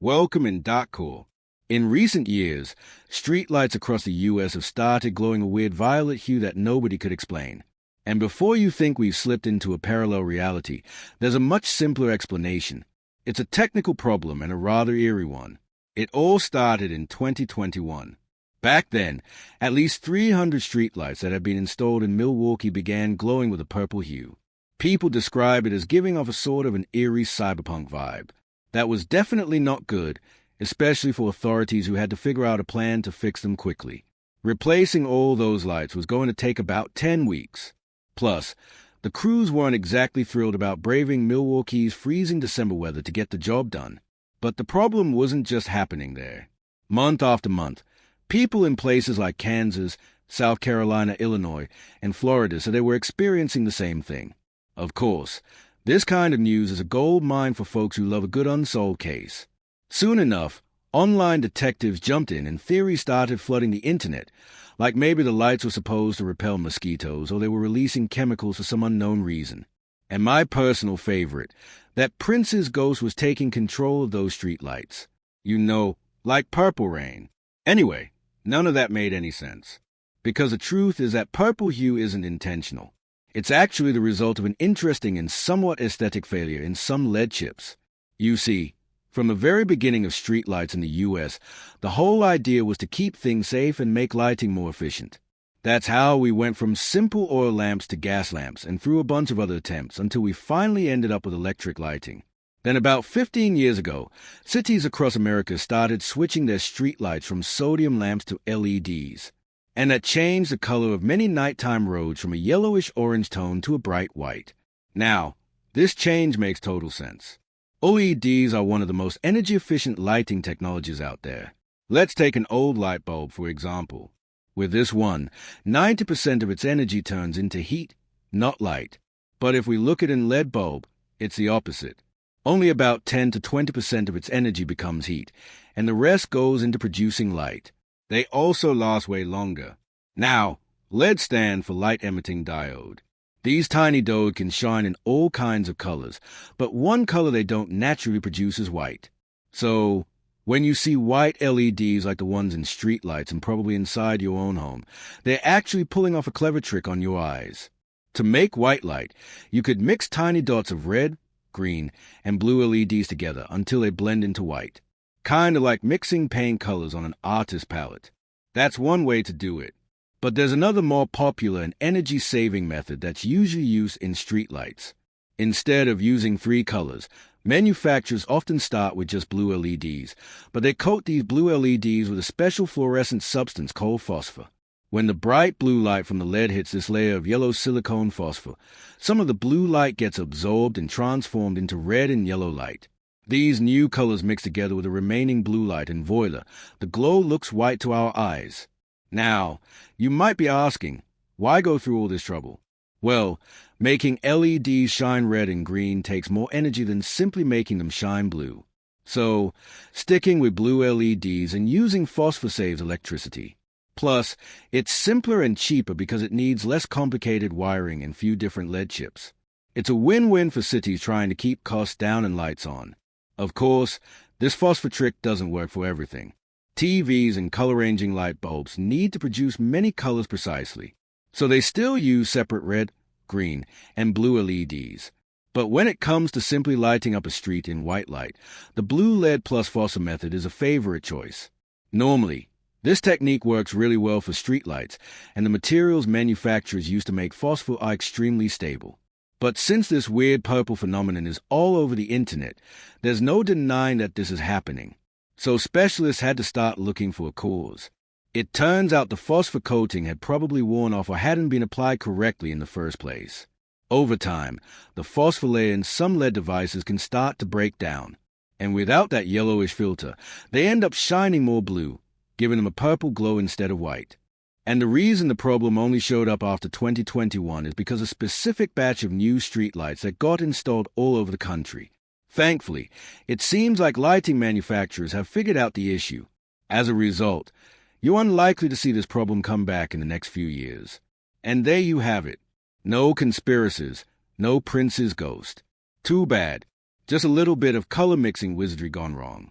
Welcome in Darkcore. In recent years, streetlights across the U.S. have started glowing a weird violet hue that nobody could explain. And before you think we've slipped into a parallel reality, there's a much simpler explanation. It's a technical problem and a rather eerie one. It all started in 2021. Back then, at least 300 streetlights that had been installed in Milwaukee began glowing with a purple hue. People describe it as giving off a sort of an eerie cyberpunk vibe. That was definitely not good, especially for authorities who had to figure out a plan to fix them quickly. Replacing all those lights was going to take about 10 weeks. Plus, the crews weren't exactly thrilled about braving Milwaukee's freezing December weather to get the job done. But the problem wasn't just happening there. Month after month, people in places like Kansas, South Carolina, Illinois, and Florida said they were experiencing the same thing. Of course, this kind of news is a gold mine for folks who love a good unsolved case. Soon enough, online detectives jumped in and theories started flooding the internet, like maybe the lights were supposed to repel mosquitoes or they were releasing chemicals for some unknown reason. And my personal favorite, that Prince's ghost was taking control of those streetlights. You know, like Purple Rain. Anyway, none of that made any sense. Because the truth is that purple hue isn't intentional. It's actually the result of an interesting and somewhat aesthetic failure in some LED chips. You see, from the very beginning of streetlights in the U.S., the whole idea was to keep things safe and make lighting more efficient. That's how we went from simple oil lamps to gas lamps and through a bunch of other attempts until we finally ended up with electric lighting. Then about 15 years ago, cities across America started switching their streetlights from sodium lamps to LEDs. And that changed the color of many nighttime roads from a yellowish-orange tone to a bright white. Now, this change makes total sense. LEDs are one of the most energy-efficient lighting technologies out there. Let's take an old light bulb, for example. With this one, 90% of its energy turns into heat, not light. But if we look at an LED bulb, it's the opposite. Only about 10 to 20% of its energy becomes heat, and the rest goes into producing light. They also last way longer. Now, LEDs stand for light-emitting diode. These tiny diodes can shine in all kinds of colors, but one color they don't naturally produce is white. So, when you see white LEDs like the ones in streetlights and probably inside your own home, they're actually pulling off a clever trick on your eyes. To make white light, you could mix tiny dots of red, green, and blue LEDs together until they blend into white. Kind of like mixing paint colors on an artist's palette. That's one way to do it. But there's another more popular and energy-saving method that's usually used in streetlights. Instead of using 3 colors, manufacturers often start with just blue LEDs, but they coat these blue LEDs with a special fluorescent substance called phosphor. When the bright blue light from the LED hits this layer of yellow silicone phosphor, some of the blue light gets absorbed and transformed into red and yellow light. These new colors mix together with the remaining blue light and voila, the glow looks white to our eyes. Now, you might be asking, why go through all this trouble? Well, making LEDs shine red and green takes more energy than simply making them shine blue. So, sticking with blue LEDs and using phosphor saves electricity. Plus, it's simpler and cheaper because it needs less complicated wiring and few different LED chips. It's a win-win for cities trying to keep costs down and lights on. Of course, this phosphor trick doesn't work for everything. TVs and color-ranging light bulbs need to produce many colors precisely, so they still use separate red, green, and blue LEDs. But when it comes to simply lighting up a street in white light, the blue LED plus phosphor method is a favorite choice. Normally, this technique works really well for streetlights, and the materials manufacturers use to make phosphor are extremely stable. But since this weird purple phenomenon is all over the internet, there's no denying that this is happening. So specialists had to start looking for a cause. It turns out the phosphor coating had probably worn off or hadn't been applied correctly in the first place. Over time, the phosphor layer in some LED devices can start to break down. And without that yellowish filter, they end up shining more blue, giving them a purple glow instead of white. And the reason the problem only showed up after 2021 is because a specific batch of new streetlights that got installed all over the country. Thankfully, it seems like lighting manufacturers have figured out the issue. As a result, you're unlikely to see this problem come back in the next few years. And there you have it. No conspiracies, no Prince's ghost. Too bad. Just a little bit of color mixing wizardry gone wrong.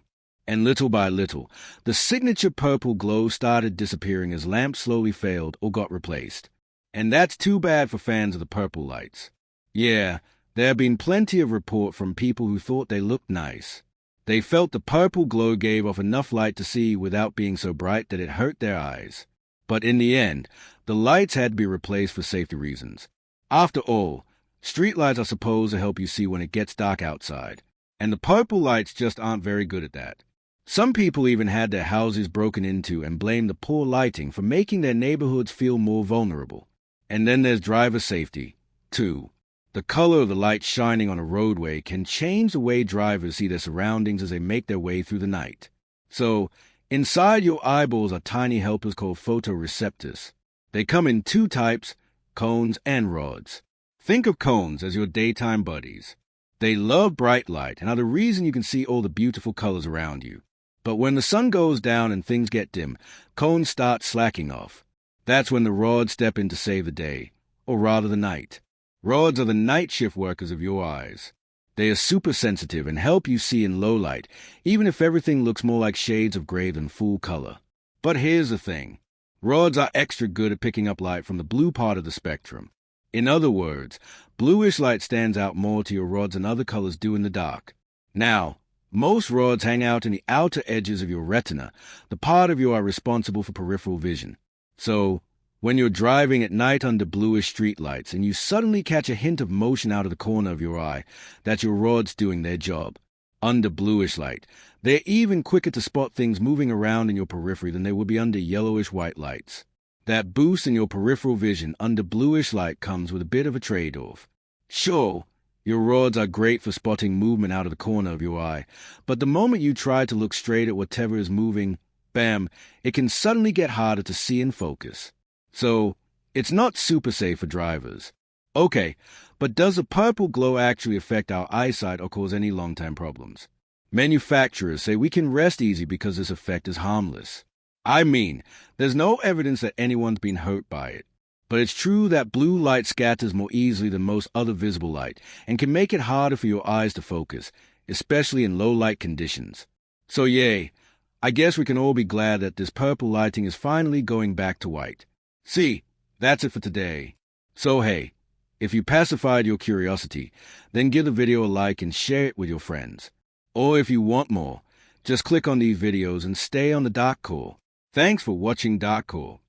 And little by little, the signature purple glow started disappearing as lamps slowly failed or got replaced. And that's too bad for fans of the purple lights. Yeah, there have been plenty of report from people who thought they looked nice. They felt the purple glow gave off enough light to see without being so bright that it hurt their eyes. But in the end, the lights had to be replaced for safety reasons. After all, streetlights are supposed to help you see when it gets dark outside, and the purple lights just aren't very good at that. Some people even had their houses broken into and blamed the poor lighting for making their neighborhoods feel more vulnerable. And then there's driver safety, too. The color of the light shining on a roadway can change the way drivers see their surroundings as they make their way through the night. So, inside your eyeballs are tiny helpers called photoreceptors. They come in two types, cones and rods. Think of cones as your daytime buddies. They love bright light and are the reason you can see all the beautiful colors around you. But when the sun goes down and things get dim, cones start slacking off. That's when the rods step in to save the day, or rather the night. Rods are the night shift workers of your eyes. They are super sensitive and help you see in low light, even if everything looks more like shades of gray than full color. But here's the thing. Rods are extra good at picking up light from the blue part of the spectrum. In other words, bluish light stands out more to your rods than other colors do in the dark. Now, most rods hang out in the outer edges of your retina, the part of you are responsible for peripheral vision. So, when you're driving at night under bluish streetlights and you suddenly catch a hint of motion out of the corner of your eye, that's your rods doing their job. Under bluish light, they're even quicker to spot things moving around in your periphery than they would be under yellowish white lights. That boost in your peripheral vision under bluish light comes with a bit of a trade-off. Sure, your rods are great for spotting movement out of the corner of your eye, but the moment you try to look straight at whatever is moving, bam, it can suddenly get harder to see and focus. So, it's not super safe for drivers. Okay, but does the purple glow actually affect our eyesight or cause any long-term problems? Manufacturers say we can rest easy because this effect is harmless. I mean, there's no evidence that anyone's been hurt by it. But it's true that blue light scatters more easily than most other visible light and can make it harder for your eyes to focus, especially in low light conditions. So yay, I guess we can all be glad that this purple lighting is finally going back to white. See, that's it for today. So hey, if you pacified your curiosity, then give the video a like and share it with your friends. Or if you want more, just click on these videos and stay on the Dark Core. Thanks for watching Dark Core.